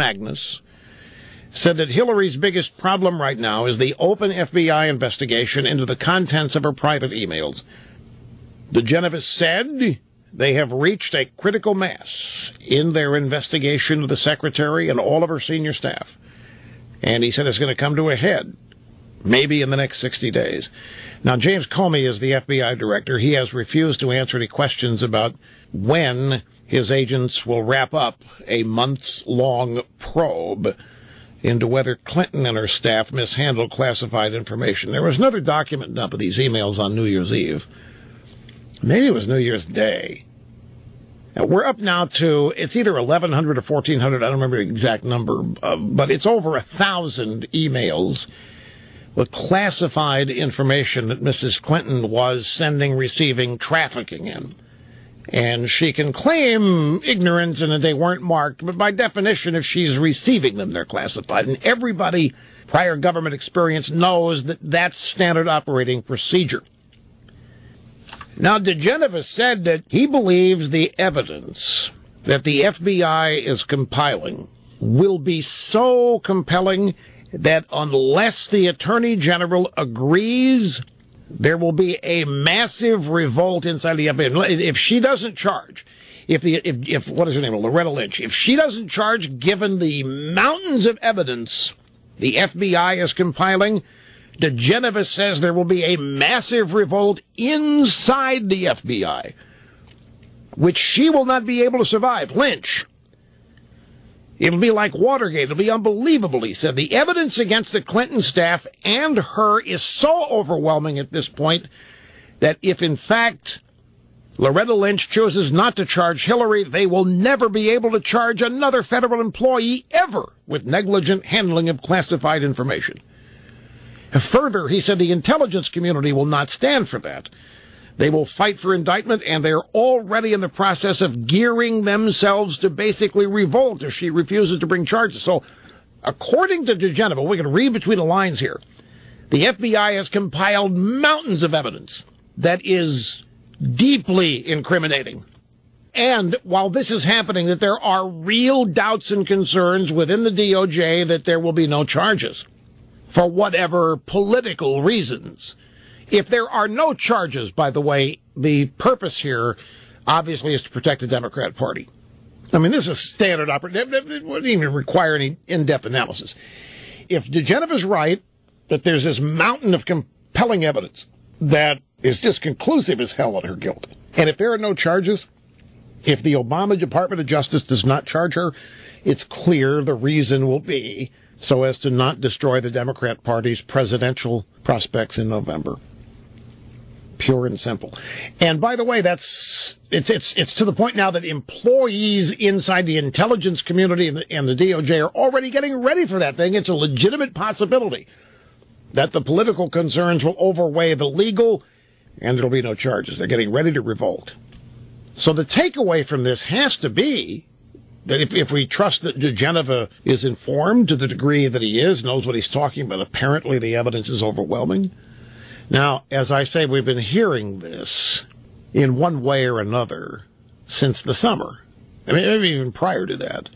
Magnus, said that Hillary's biggest problem right now is the open FBI investigation into the contents of her private emails. DeGeneres said they have reached a critical mass in their investigation of the secretary and all of her senior staff. And he said it's going to come to a head, maybe in the next 60 days. Now, James Comey is the FBI director. He has refused to answer any questions about when his agents will wrap up a months-long probe into whether Clinton and her staff mishandled classified information. There was another document dump of these emails on New Year's Eve. Maybe it was New Year's Day. And we're up now to, it's either 1,100 or 1,400, I don't remember the exact number, but it's over 1,000 emails with classified information that Mrs. Clinton was sending, receiving, trafficking in. And she can claim ignorance and that they weren't marked, but by definition, if she's receiving them, they're classified. And everybody, prior government experience, knows that that's standard operating procedure. Now, DeGeneres said that he believes the evidence that the FBI is compiling will be so compelling that unless the Attorney General agrees, there will be a massive revolt inside the FBI. If she doesn't charge, if what is her name, Loretta Lynch, if she doesn't charge, given the mountains of evidence the FBI is compiling, DeGeneres says there will be a massive revolt inside the FBI, which she will not be able to survive. Lynch. It'll be like Watergate. It'll be unbelievable, he said. The evidence against the Clinton staff and her is so overwhelming at this point that if, in fact, Loretta Lynch chooses not to charge Hillary, they will never be able to charge another federal employee ever with negligent handling of classified information. Further, he said the intelligence community will not stand for that. They will fight for indictment, and they're already in the process of gearing themselves to basically revolt if she refuses to bring charges. So, according to DeGeneres, we can read between the lines here, the FBI has compiled mountains of evidence that is deeply incriminating. And while this is happening, that there are real doubts and concerns within the DOJ that there will be no charges for whatever political reasons. If there are no charges, by the way, the purpose here obviously is to protect the Democrat Party. I mean, this is standard operation. It wouldn't even require any in-depth analysis. If DeGeneres is right, that there's this mountain of compelling evidence that is just conclusive as hell on her guilt, and if there are no charges, if the Obama Department of Justice does not charge her, it's clear the reason will be so as to not destroy the Democrat Party's presidential prospects in November. Pure and simple. And by the way, it's to the point now that employees inside the intelligence community and the DOJ are already getting ready for that thing. It's a legitimate possibility that the political concerns will overweigh the legal, and there'll be no charges. They're getting ready to revolt. So the takeaway from this has to be that if we trust that DeGeneres is informed to the degree that he is, knows what he's talking about, apparently the evidence is overwhelming. Now, as I say, we've been hearing this in one way or another since the summer. I mean, maybe even prior to that.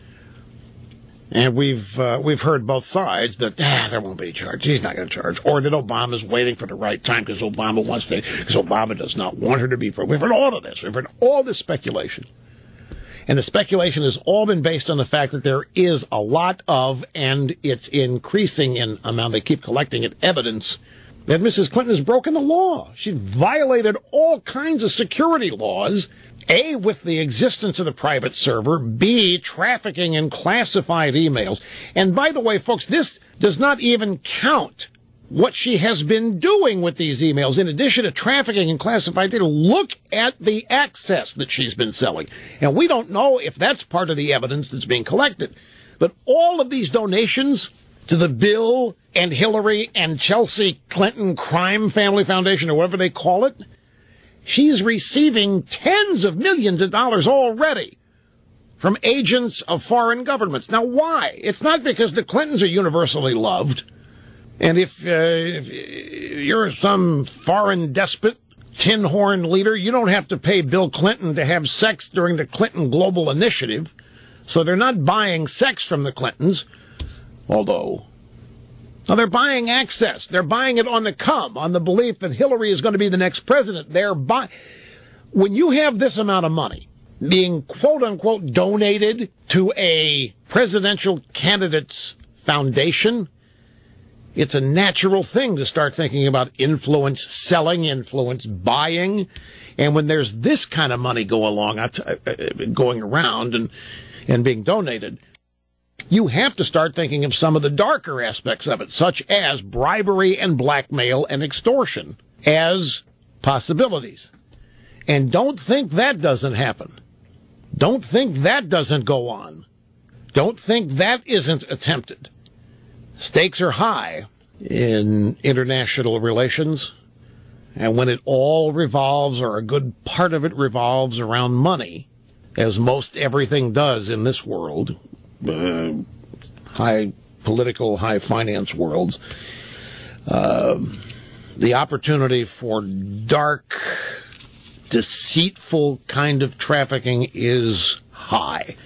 And we've heard both sides that there won't be a charge. He's not going to charge. Or that Obama's waiting for the right time because Obama does not want her to be. We've heard all of this. We've heard all this speculation. And the speculation has all been based on the fact that there is a lot of, and it's increasing in amount, they keep collecting it, evidence that Mrs. Clinton has broken the law. She's violated all kinds of security laws, A, with the existence of the private server, B, trafficking in classified emails. And by the way, folks, this does not even count what she has been doing with these emails. In addition to trafficking in classified data, look at the access that she's been selling. And we don't know if that's part of the evidence that's being collected. But all of these donations to the Bill and Hillary and Chelsea Clinton Crime Family Foundation, or whatever they call it, she's receiving tens of millions of dollars already from agents of foreign governments. Now, why? It's not because the Clintons are universally loved. And if you're some foreign despot, tin horn leader, you don't have to pay Bill Clinton to have sex during the Clinton Global Initiative. So they're not buying sex from the Clintons, although... Now, they're buying access. They're buying it on the come, on the belief that Hillary is going to be the next president. When you have this amount of money being, quote-unquote, donated to a presidential candidate's foundation, it's a natural thing to start thinking about influence selling, influence buying. And when there's this kind of money going around and being donated, you have to start thinking of some of the darker aspects of it, such as bribery and blackmail and extortion as possibilities. And don't think that doesn't happen. Don't think that doesn't go on. Don't think that isn't attempted. Stakes are high in international relations. And when it all revolves, or a good part of it revolves around money, as most everything does in this world, high political, high finance worlds, the opportunity for dark, deceitful kind of trafficking is high.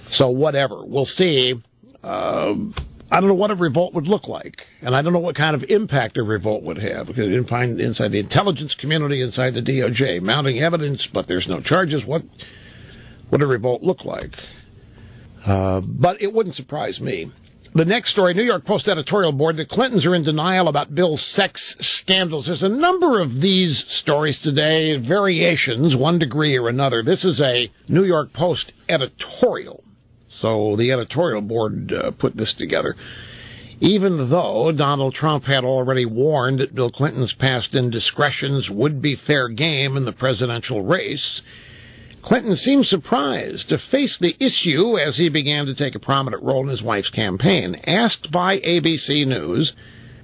So whatever. We'll see. I don't know what a revolt would look like, and I don't know what kind of impact a revolt would have, because you find inside the intelligence community, inside the DOJ, mounting evidence, but there's no charges. What would a revolt look like? But it wouldn't surprise me. The next story, New York Post editorial board, the Clintons are in denial about Bill's sex scandals. There's a number of these stories today, variations, one degree or another. This is a New York Post editorial. So the editorial board put this together. Even though Donald Trump had already warned that Bill Clinton's past indiscretions would be fair game in the presidential race, Clinton seemed surprised to face the issue as he began to take a prominent role in his wife's campaign. Asked by ABC News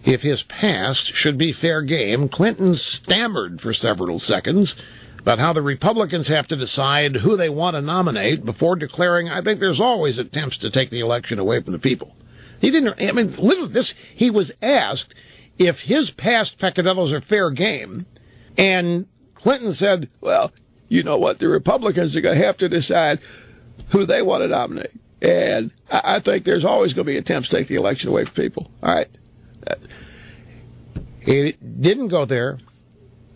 if his past should be fair game, Clinton stammered for several seconds about how the Republicans have to decide who they want to nominate before declaring, I think there's always attempts to take the election away from the people. He didn't, I mean, literally, he was asked if his past peccadillos are fair game, and Clinton said, well, you know what, the Republicans are going to have to decide who they want to nominate. And I think there's always going to be attempts to take the election away from people. All right. It didn't go there.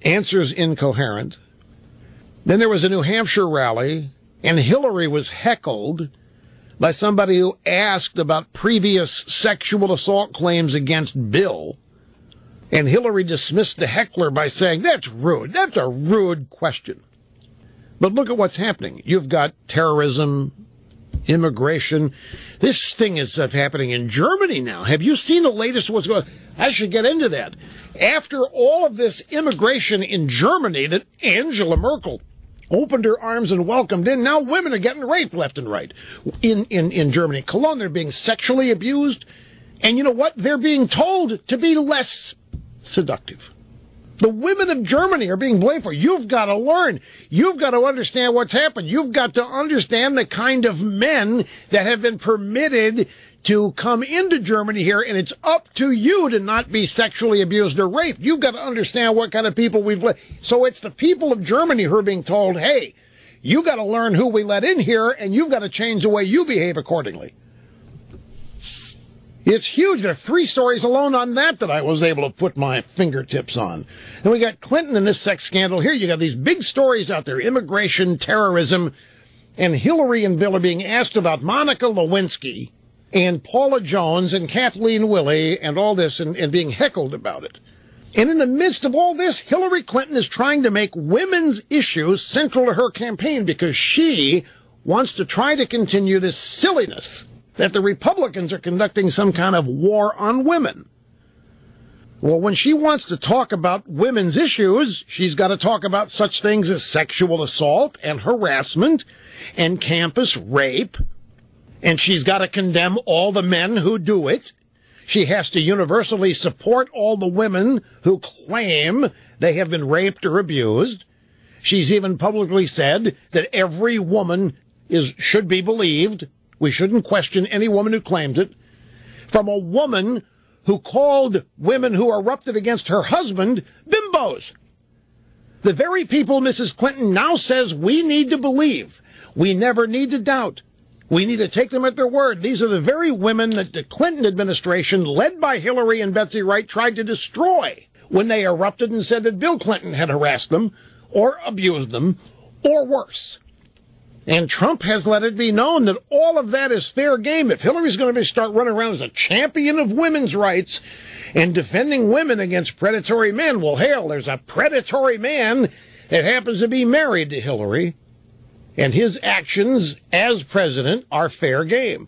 Answers incoherent. Then there was a New Hampshire rally, and Hillary was heckled by somebody who asked about previous sexual assault claims against Bill. And Hillary dismissed the heckler by saying, that's rude. That's a rude question. But look at what's happening. You've got terrorism, immigration. This thing is happening in Germany now. Have you seen the latest of what's going on? I should get into that. After all of this immigration in Germany that Angela Merkel opened her arms and welcomed in, now women are getting raped left and right. In Germany, Cologne, they're being sexually abused. And you know what? They're being told to be less seductive. The women of Germany are being blamed for. You've got to learn. You've got to understand what's happened. You've got to understand the kind of men that have been permitted to come into Germany here, and it's up to you to not be sexually abused or raped. You've got to understand what kind of people we've let. So it's the people of Germany who are being told, hey, you got to learn who we let in here, and you've got to change the way you behave accordingly. It's huge. There are 3 stories alone on that I was able to put my fingertips on. And we got Clinton and this sex scandal. Here you got these big stories out there, immigration, terrorism, and Hillary and Bill are being asked about Monica Lewinsky and Paula Jones and Kathleen Willey and all this and being heckled about it. And in the midst of all this, Hillary Clinton is trying to make women's issues central to her campaign because she wants to try to continue this silliness that the Republicans are conducting some kind of war on women. Well, when she wants to talk about women's issues, she's got to talk about such things as sexual assault and harassment and campus rape. And she's got to condemn all the men who do it. She has to universally support all the women who claim they have been raped or abused. She's even publicly said that every woman should be believed. We shouldn't question any woman who claims it. From a woman who called women who erupted against her husband bimbos. The very people Mrs. Clinton now says we need to believe. We never need to doubt. We need to take them at their word. These are the very women that the Clinton administration, led by Hillary and Betsy Wright, tried to destroy when they erupted and said that Bill Clinton had harassed them or abused them or worse. And Trump has let it be known that all of that is fair game. If Hillary's going to start running around as a champion of women's rights and defending women against predatory men, well, hell, there's a predatory man that happens to be married to Hillary, and his actions as president are fair game.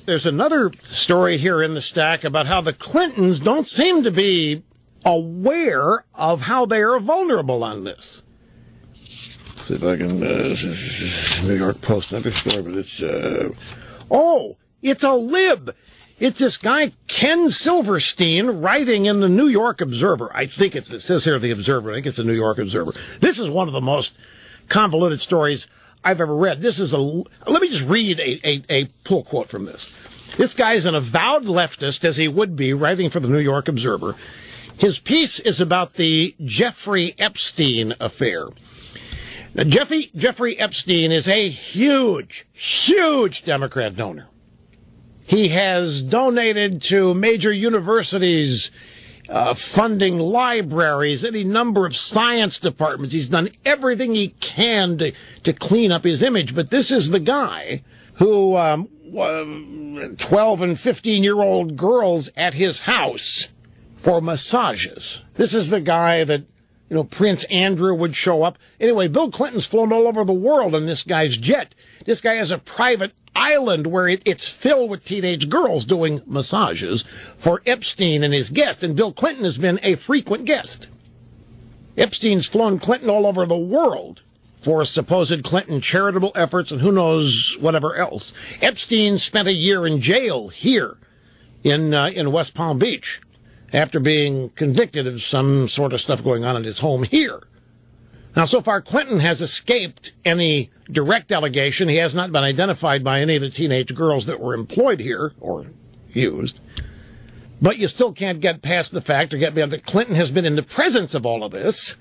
There's another story here in the stack about how the Clintons don't seem to be aware of how they are vulnerable on this. Let's see if I can, New York Post, another story, but it's, it's a lib. It's this guy, Ken Silverstein, writing in the New York Observer. I think it says here the Observer. I think it's the New York Observer. This is one of the most convoluted stories I've ever read. Let me just read a pull quote from this. This guy is an avowed leftist, as he would be, writing for the New York Observer. His piece is about the Jeffrey Epstein affair. Now, Jeffrey Epstein is a huge, huge Democrat donor. He has donated to major universities, funding libraries, any number of science departments. He's done everything he can to clean up his image. But this is the guy who 12 and 15-year-old girls at his house for massages. This is the guy that, Prince Andrew would show up. Anyway, Bill Clinton's flown all over the world in this guy's jet. This guy has a private island where it's filled with teenage girls doing massages for Epstein and his guests, and Bill Clinton has been a frequent guest. Epstein's flown Clinton all over the world for supposed Clinton charitable efforts and who knows whatever else. Epstein spent a year in jail here in West Palm Beach after being convicted of some sort of stuff going on in his home here. Now, so far, Clinton has escaped any direct allegation. He has not been identified by any of the teenage girls that were employed here or used. But you still can't get past the fact or get beyond that Clinton has been in the presence of all of this,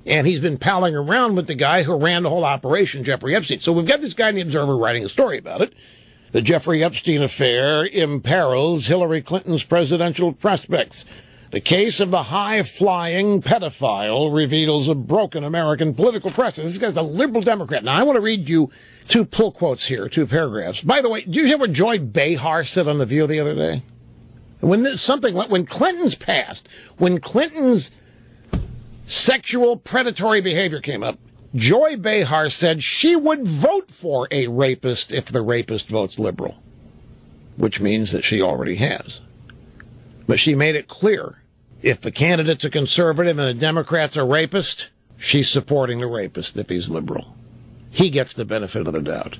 and he's been palling around with the guy who ran the whole operation, Jeffrey Epstein. So we've got this guy in the Observer writing a story about it. The Jeffrey Epstein affair imperils Hillary Clinton's presidential prospects. The case of the high-flying pedophile reveals a broken American political press. This guy's a liberal Democrat. Now, I want to read you two pull quotes here, two paragraphs. By the way, do you hear what Joy Behar said on The View the other day? When Clinton's passed, when Clinton's sexual predatory behavior came up, Joy Behar said she would vote for a rapist if the rapist votes liberal, which means that she already has. But she made it clear, if the candidate's a conservative and the Democrat's a rapist, she's supporting the rapist if he's liberal. He gets the benefit of the doubt.